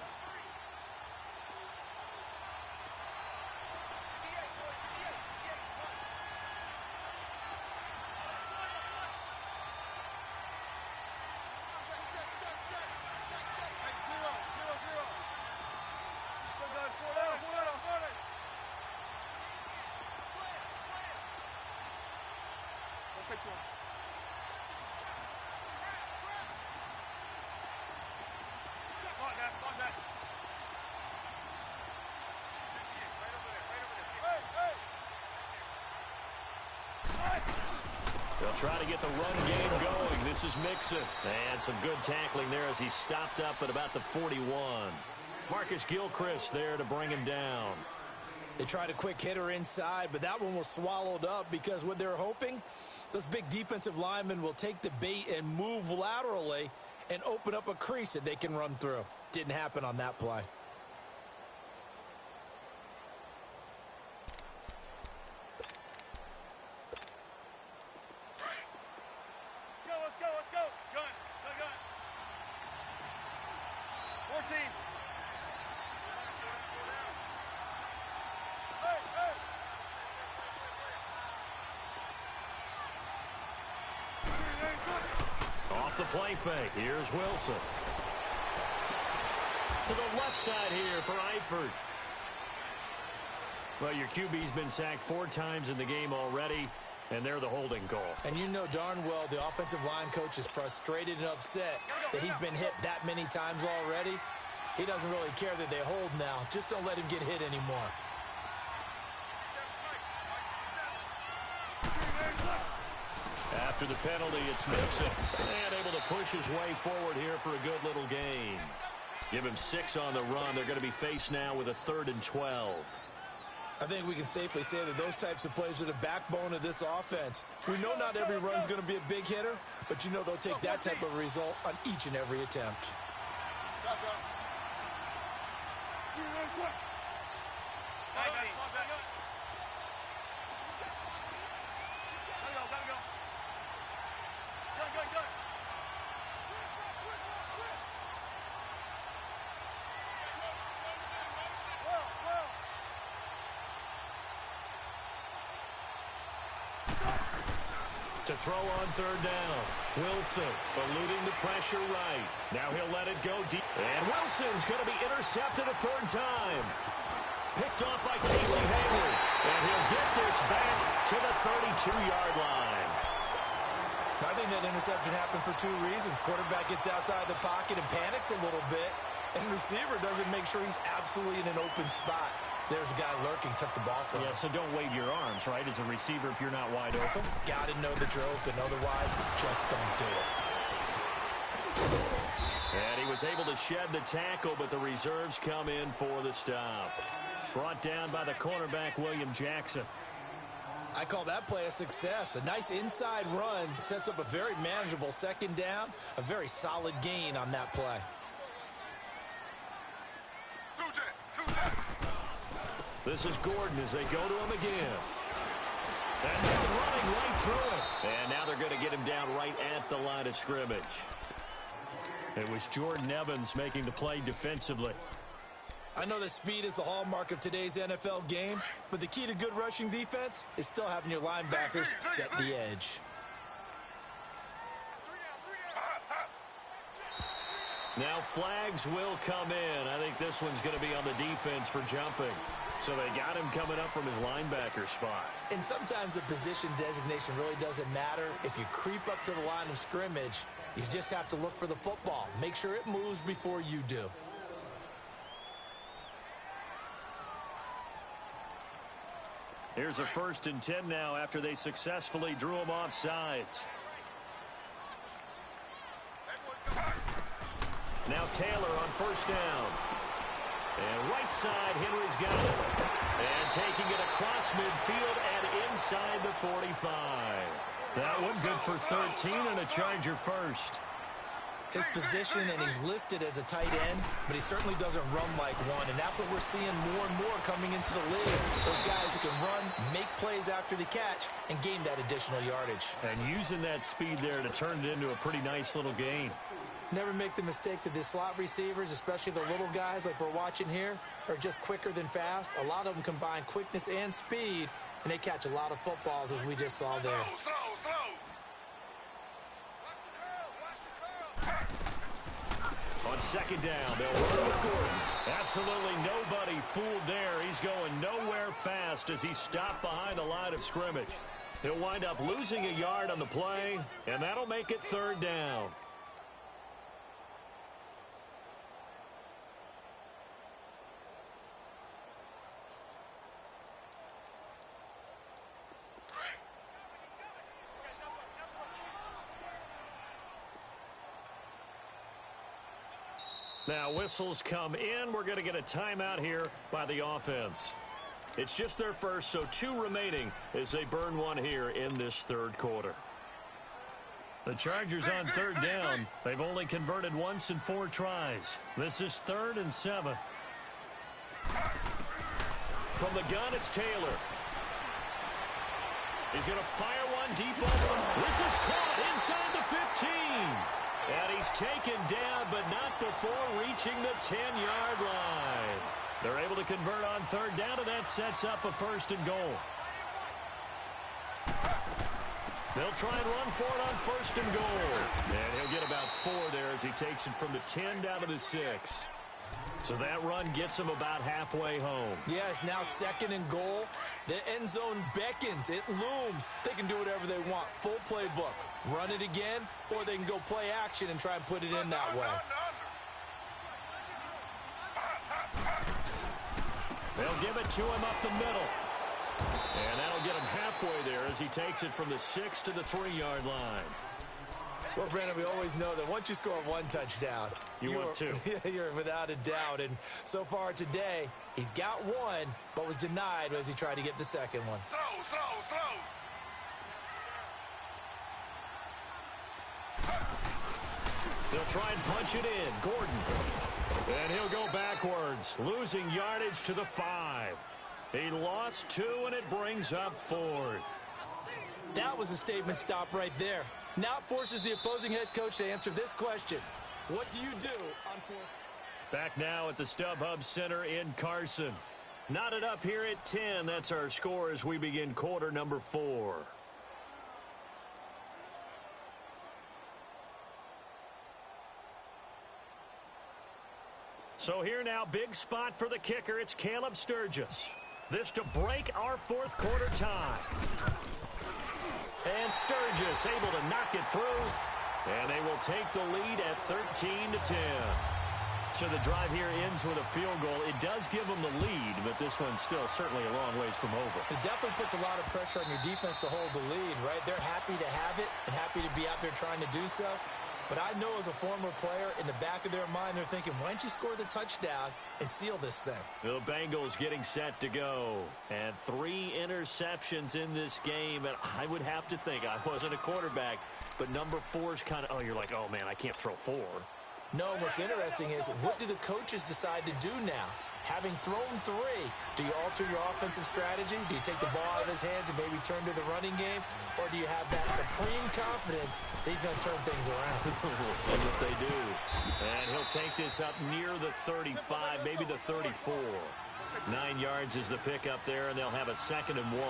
They'll try to get the run game going. This is Mixon. And some good tackling there as he stopped up at about the 41. Marcus Gilchrist there to bring him down. They tried a quick hitter inside, but that one was swallowed up because what they're hoping, those big defensive linemen will take the bait and move laterally and open up a crease that they can run through. Didn't happen on that play. Let's go. Gun. 14. Off the play fake. Here's Wilson. To the left side here for Eifert. Well, your QB's been sacked 4 times in the game already, and they're the holding call. And you know darn well the offensive line coach is frustrated and upset that he's been hit that many times already. He doesn't really care that they hold now. Just don't let him get hit anymore. After the penalty, it's Mixon. And able to push his way forward here for a good little gain. Give him 6 on the run. They're going to be faced now with a 3rd and 12. I think we can safely say that those types of plays are the backbone of this offense. We know not every run's going to be a big hitter, but you know they'll take that type of result on each and every attempt. To throw on 3rd down. Wilson eluding the pressure right. Now he'll let it go deep. And Wilson's going to be intercepted a 3rd time. Picked off by Casey Hayward. And he'll get this back to the 32-yard line. I think that interception happened for 2 reasons. Quarterback gets outside the pocket and panics a little bit. And receiver doesn't make sure he's absolutely in an open spot. So there's a guy lurking, took the ball from him. Yeah, so don't wave your arms, right, as a receiver if you're not wide open. Got to know that you're open. Otherwise, just don't do it. And he was able to shed the tackle, but the reserves come in for the stop. Brought down by the cornerback, William Jackson. I call that play a success. A nice inside run sets up a very manageable 2nd down. A very solid gain on that play. This is Gordon as they go to him again. And they're running right through it. And now they're going to get him down right at the line of scrimmage. It was Jordan Evans making the play defensively. I know that speed is the hallmark of today's NFL game, but the key to good rushing defense is still having your linebackers set the edge. Now flags will come in. I think this one's going to be on the defense for jumping. So they got him coming up from his linebacker spot. And sometimes the position designation really doesn't matter. If you creep up to the line of scrimmage, you just have to look for the football. Make sure it moves before you do. Here's a 1st and 10 now after they successfully drew him off sides. Now Taylor on 1st down. And right side, Henry's got it. And taking it across midfield and inside the 45. That one good for 13 and a Charger first. His position, and he's listed as a tight end, but he certainly doesn't run like one, and that's what we're seeing more and more coming into the league. Those guys who can run, make plays after the catch, and gain that additional yardage. And using that speed there to turn it into a pretty nice little gain. Never make the mistake that the slot receivers, especially the little guys like we're watching here, are just quicker than fast. A lot of them combine quickness and speed, and they catch a lot of footballs, as we just saw there. On 2nd down, they'll run with Gordon. Absolutely nobody fooled there. He's going nowhere fast as he's stopped behind the line of scrimmage. He'll wind up losing a yard on the play, and that'll make it 3rd down. Now whistles come in. We're going to get a timeout here by the offense. It's just their first, so 2 remaining as they burn one here in this 3rd quarter. The Chargers on 3rd down. They've only converted once in 4 tries. This is 3rd and 7. From the gun, it's Taylor. He's going to fire one deep over. This is caught inside the 15. And he's taken down, but not before reaching the 10-yard line. They're able to convert on 3rd down, and that sets up a 1st and goal. They'll try and run for it on 1st and goal. And he'll get about 4 there as he takes it from the 10 down to the 6. So that run gets him about halfway home. Yeah, it's now 2nd and goal. The end zone beckons. It looms. They can do whatever they want. Full playbook. Run it again, or they can go play action and try and put it in that way. They'll give it to him up the middle. And that'll get him halfway there as he takes it from the 6 to the 3-yard line. Well, Brandon, we always know that once you score 1 touchdown, you want 2. You're without a doubt. And so far today, he's got 1, but was denied as he tried to get the 2nd one. Slow. They'll try and punch it in. Gordon. And he'll go backwards, losing yardage to the 5. He lost 2, and it brings up 4th. That was a statement stop right there. Now it forces the opposing head coach to answer this question. What do you do on 4th? Back now at the StubHub Center in Carson. Knotted up here at 10. That's our score as we begin quarter number 4. So here now, big spot for the kicker. It's Caleb Sturgis. This to break our 4th quarter tie. And Sturgis able to knock it through. And they will take the lead at 13-10. So the drive here ends with a field goal. It does give them the lead, but this one's still certainly a long ways from over. It definitely puts a lot of pressure on your defense to hold the lead, right? They're happy to have it and happy to be out there trying to do so. But I know as a former player, in the back of their mind, they're thinking, why don't you score the touchdown and seal this thing? The Bengals getting set to go. And 3 interceptions in this game. And I would have to think, I wasn't a quarterback, but number 4 is kind of, oh, you're like, oh, man, I can't throw 4. No, what's interesting is, what do the coaches decide to do now? Having thrown 3, do you alter your offensive strategy? Do you take the ball out of his hands and maybe turn to the running game? Or do you have that supreme confidence that he's going to turn things around? We'll see what they do. And he'll take this up near the 35, maybe the 34. 9 yards is the pickup there, and they'll have a 2nd and 1.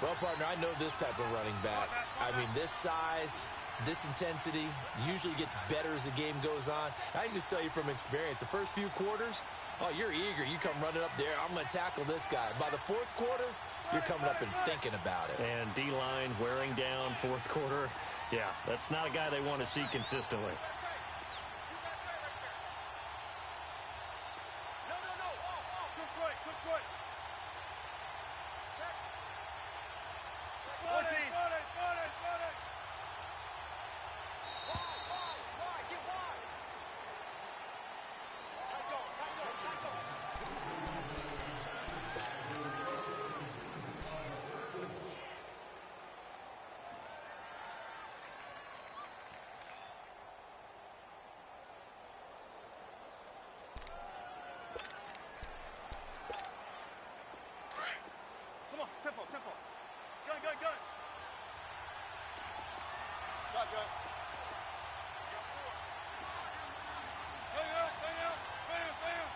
Well, partner, I know this type of running back. I mean, this size, this intensity usually gets better as the game goes on. I can just tell you from experience, the first few quarters, oh, you're eager. You come running up there. I'm going to tackle this guy. By the 4th quarter, you're coming up and thinking about it. And D-line wearing down 4th quarter. Yeah, that's not a guy they want to see consistently. Tempo. Gun. Shotgun. Bam.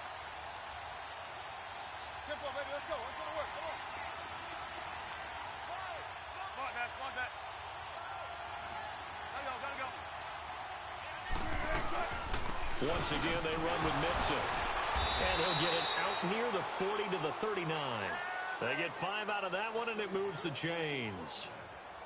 Tempo, baby, let's go. Let's go to work. Come on. Come on, Matt. Gotta go. Once again, they run with Mixon. And he'll get it out near the 40 to the 39. They get 5 out of that one, and it moves the chains.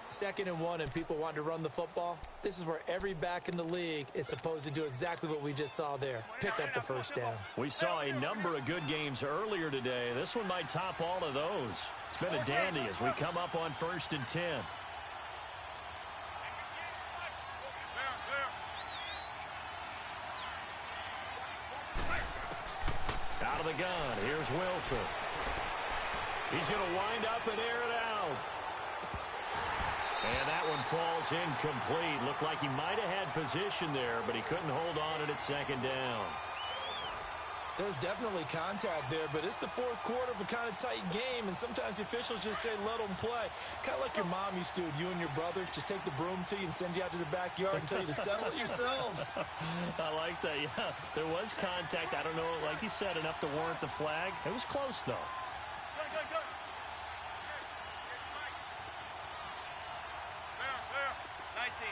2nd and 1, and people want to run the football. This is where every back in the league is supposed to do exactly what we just saw there. Pick up the first down. We saw a number of good games earlier today. This one might top all of those. It's been a dandy as we come up on 1st and 10. Out of the gun, here's Wilson. He's going to wind up and air it out. And that one falls incomplete. Looked like he might have had position there, but he couldn't hold on it at 2nd down. There's definitely contact there, but it's the 4th quarter of a kind of tight game, and sometimes the officials just say, let them play. Kind of like your mom used to with you and your brothers. Just take the broom to you and send you out to the backyard and tell you to settle it yourselves. I like that, yeah. There was contact. I don't know, like you said, enough to warrant the flag. It was close, though. Go. Fair. 19.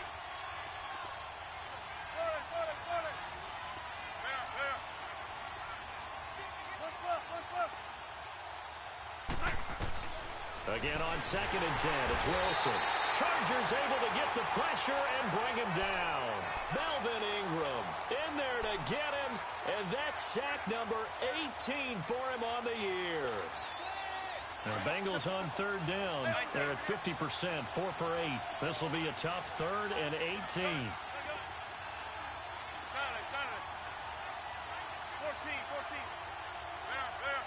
Fair. Again on 2nd and 10, it's Wilson. Chargers able to get the pressure and bring him down. Melvin Ingram in there to get him, and that's sack number 18 for him on the year. The Bengals on 3rd down. They're at 50%, 4 for 8. This will be a tough 3rd and 18. 14. Fair.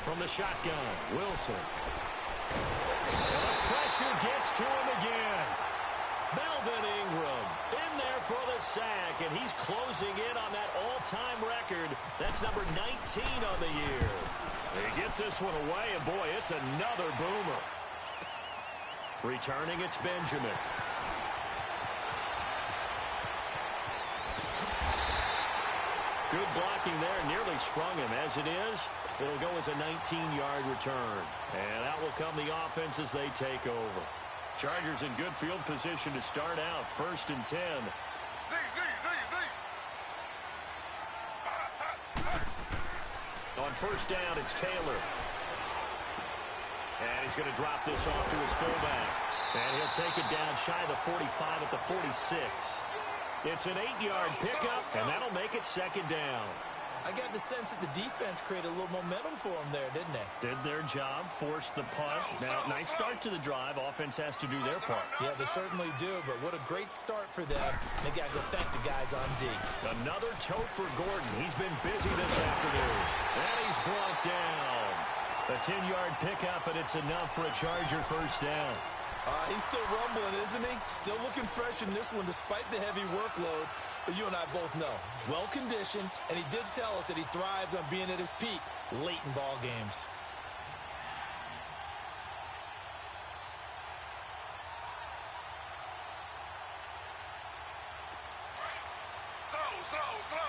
From the shotgun, Wilson. And the pressure gets to him again. Melvin Ingram in there for the sack, and he's closing in on that all-time record. That's number 19 on the year. He gets this one away, and boy, it's another boomer. Returning, it's Benjamin. Good blocking there, nearly sprung him. As it is, it'll go as a 19-yard return. And out will come the offense as they take over. Chargers in good field position to start out. 1st and 10. On 1st down, it's Taylor. And he's going to drop this off to his fullback. And he'll take it down shy of the 45 at the 46. It's an 8-yard pickup, and that'll make it 2nd down. I got the sense that the defense created a little momentum for them there, didn't they? Did their job, forced the punt. Now, nice start to the drive. Offense has to do their part. Yeah, they certainly do, but what a great start for them. They got to go thank the guys on D. Another tote for Gordon. He's been busy this afternoon. And he's brought down. A 10-yard pickup, and it's enough for a Charger 1st down. He's still rumbling, isn't he? Still looking fresh in this one despite the heavy workload. But you and I both know, well-conditioned, and he did tell us that he thrives on being at his peak late in ball games. Slow.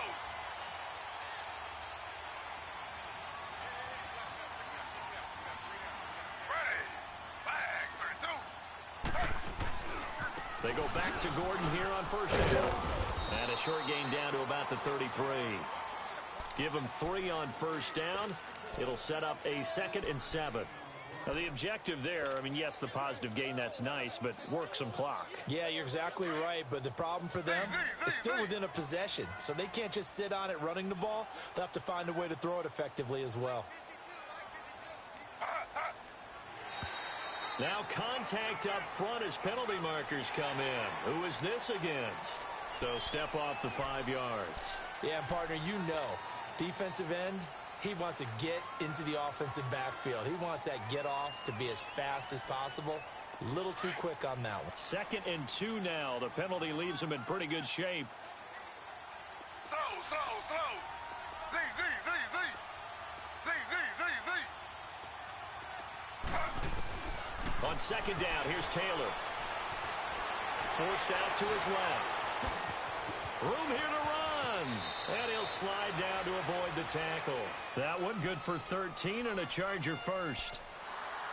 They go back to Gordon here on first down. And a short gain down to about the 33. Give him 3 on first down. It'll set up a 2nd and 7. Now, the objective there, I mean, yes, the positive gain, that's nice, but work some clock. Yeah, you're exactly right, but the problem for them is still within a possession, so they can't just sit on it running the ball. They'll have to find a way to throw it effectively as well. Now contact up front as penalty markers come in. Who is this against? So step off the 5 yards. Yeah, and partner, you know, defensive end, he wants to get into the offensive backfield. He wants that get off to be as fast as possible. A little too quick on that one. 2nd and 2 now. The penalty leaves him in pretty good shape. Slow. Z. On 2nd down, here's Taylor. Forced out to his left. Room here to run. And he'll slide down to avoid the tackle. That one good for 13 and a Charger first.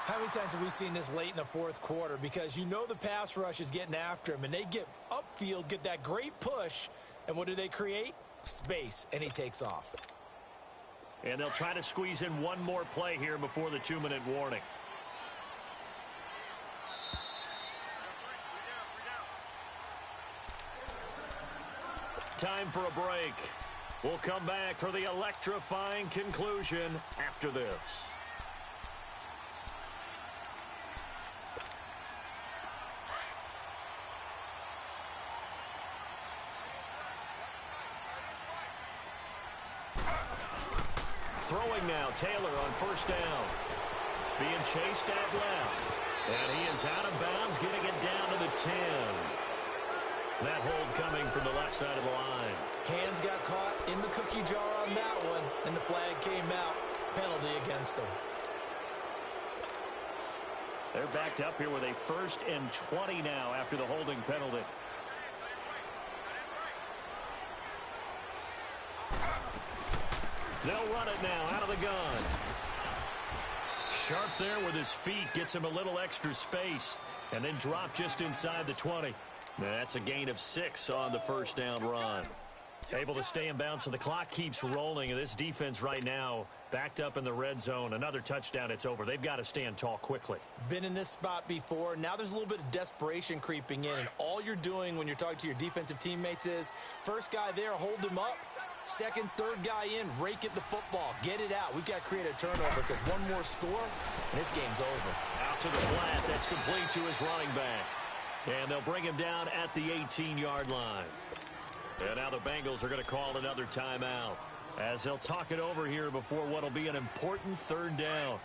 How many times have we seen this late in the 4th quarter? Because you know the pass rush is getting after him, and they get upfield, get that great push, and what do they create? Space, and he takes off. And they'll try to squeeze in one more play here before the 2-minute warning. Time for a break. We'll come back for the electrifying conclusion after this. Throwing now, Taylor on first down. Being chased out left. And he is out of bounds, getting it down to the 10. That hold coming from the left side of the line. Hands got caught in the cookie jar on that one, and the flag came out. Penalty against him. They're backed up here with a 1st and 20 now after the holding penalty. They'll run it now out of the gun. Sharp there with his feet, gets him a little extra space, and then drop just inside the 20. That's a gain of 6 on the first down run. Able to stay in bounds, so the clock keeps rolling, and this defense right now backed up in the red zone. Another touchdown, it's over. They've got to stand tall quickly. Been in this spot before. Now there's a little bit of desperation creeping in, and all you're doing when you're talking to your defensive teammates is, first guy there, hold him up. Second, third guy in, rake at the football. Get it out. We've got to create a turnover because one more score, and this game's over. Out to the flat. That's complete to his running back. And they'll bring him down at the 18-yard line. And now the Bengals are going to call another timeout as they'll talk it over here before what will be an important 3rd down.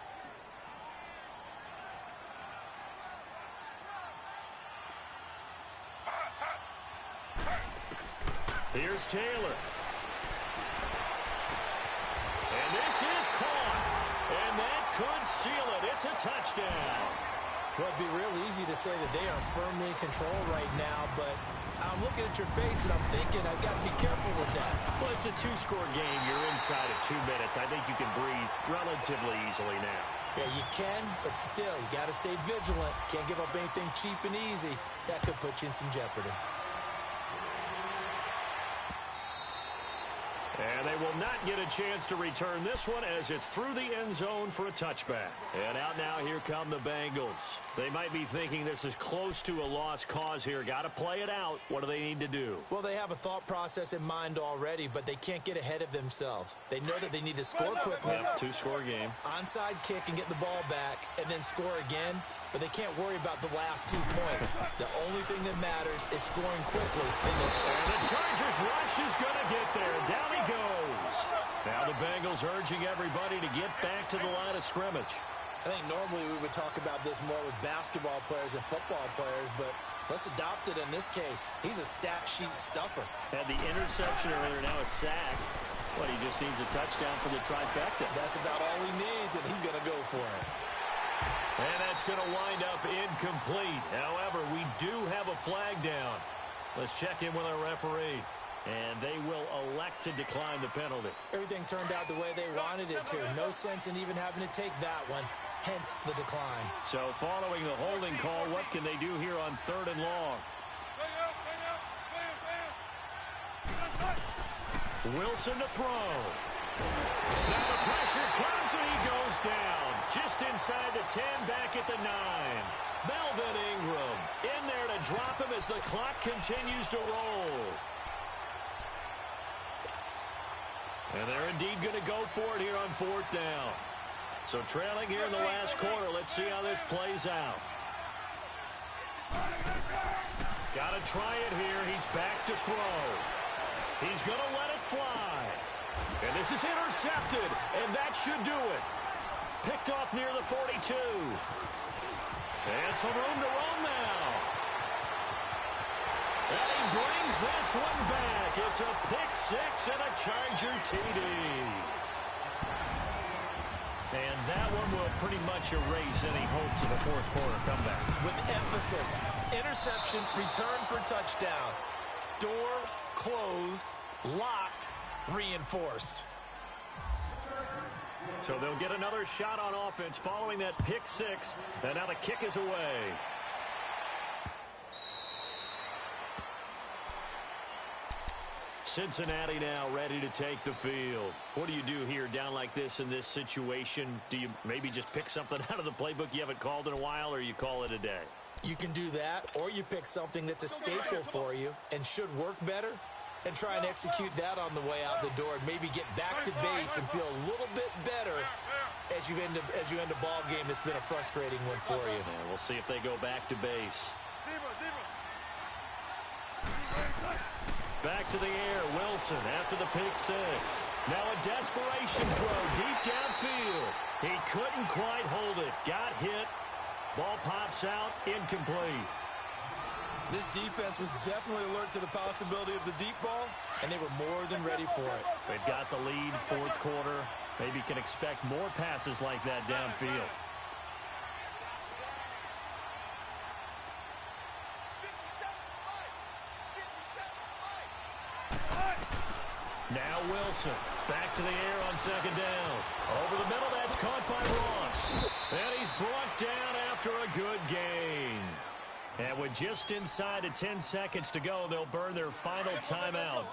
Here's Taylor. And this is caught. And that could seal it. It's a touchdown. Well, it'd be real easy to say that they are firmly in control right now, but I'm looking at your face and I'm thinking I've got to be careful with that. Well, it's a 2-score game. You're inside of 2 minutes. I think you can breathe relatively easily now. Yeah, you can, but still, you got to stay vigilant. Can't give up anything cheap and easy. That could put you in some jeopardy. And they will not get a chance to return this one as it's through the end zone for a touchback. And out now, here come the Bengals. They might be thinking this is close to a lost cause here. Got to play it out. What do they need to do? Well, they have a thought process in mind already, but they can't get ahead of themselves. They know that they need to score quickly. Yep, 2-score game. Onside kick and get the ball back and then score again. But they can't worry about the last 2 points. The only thing that matters is scoring quickly. And the Chargers rush is going to get there. Down he goes. Now the Bengals urging everybody to get back to the line of scrimmage. I think normally we would talk about this more with basketball players and football players, but let's adopt it in this case. He's a stat sheet stuffer. Had the interception earlier, now a sack. But he just needs a touchdown for the trifecta. That's about all he needs, and he's going to go for it. And that's going to wind up incomplete. However, we do have a flag down. Let's check in with our referee. And they will elect to decline the penalty. Everything turned out the way they wanted it to. No sense in even having to take that one. Hence the decline. So following the holding call, what can they do here on 3rd and long? Wilson to throw. Now the pressure comes and he goes down. Just inside the 10, back at the 9. Melvin Ingram in there to drop him as the clock continues to roll. And they're indeed going to go for it here on 4th down. So trailing here in the last quarter. Let's see how this plays out. Got to try it here. He's back to throw. He's going to let it fly. And this is intercepted. And that should do it. Picked off near the 42. And some room to roam now. And he brings this one back. It's a pick 6 and a Charger TD. And that one will pretty much erase any hopes of a 4th quarter comeback. With emphasis, interception, return for touchdown. Door closed, locked, reinforced. So they'll get another shot on offense following that pick 6. And now the kick is away. Cincinnati now ready to take the field. What do you do here down like this in this situation? Do you maybe just pick something out of the playbook you haven't called in a while, or you call it a day? You can do that, or you pick something that's a staple for you and should work better and try and execute that on the way out the door and maybe get back to base and feel a little bit better as you end a ball game that's been a frustrating one for you. And we'll see if they go back to base. Back to the air, Wilson after the pick 6. Now a desperation throw deep downfield. He couldn't quite hold it. Got hit. Ball pops out, incomplete. This defense was definitely alert to the possibility of the deep ball, and they were more than ready for it. They've got the lead, 4th quarter. Maybe can expect more passes like that downfield. Now Wilson, back to the air on 2nd down. Over the middle, that's caught by Ross. And he's brought down after a good gain. And with just inside of 10 seconds to go, they'll burn their final timeout.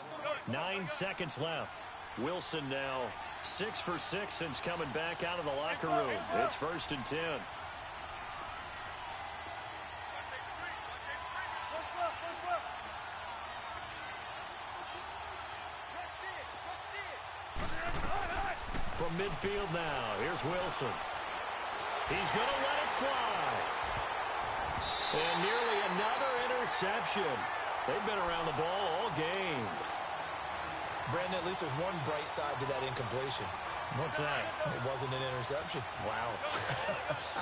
9 seconds left. Wilson now 6 for 6 since coming back out of the locker room. It's 1st and 10. From midfield now, here's Wilson. He's going to let it fly. And nearly another interception. They've been around the ball all game. Brandon, at least there's one bright side to that incompletion. What's that? It wasn't an interception. Wow.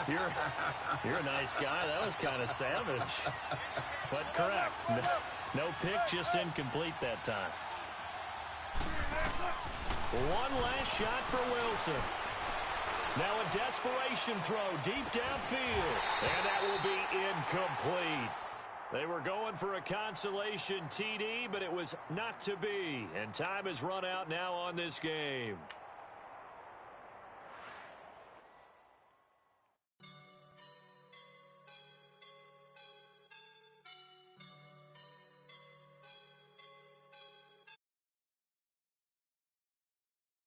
You're a nice guy. That was kind of savage. But correct. No pick, just incomplete that time. One last shot for Wilson. Now a desperation throw deep downfield. And that will be incomplete. They were going for a consolation TD, but it was not to be. And time has run out now on this game.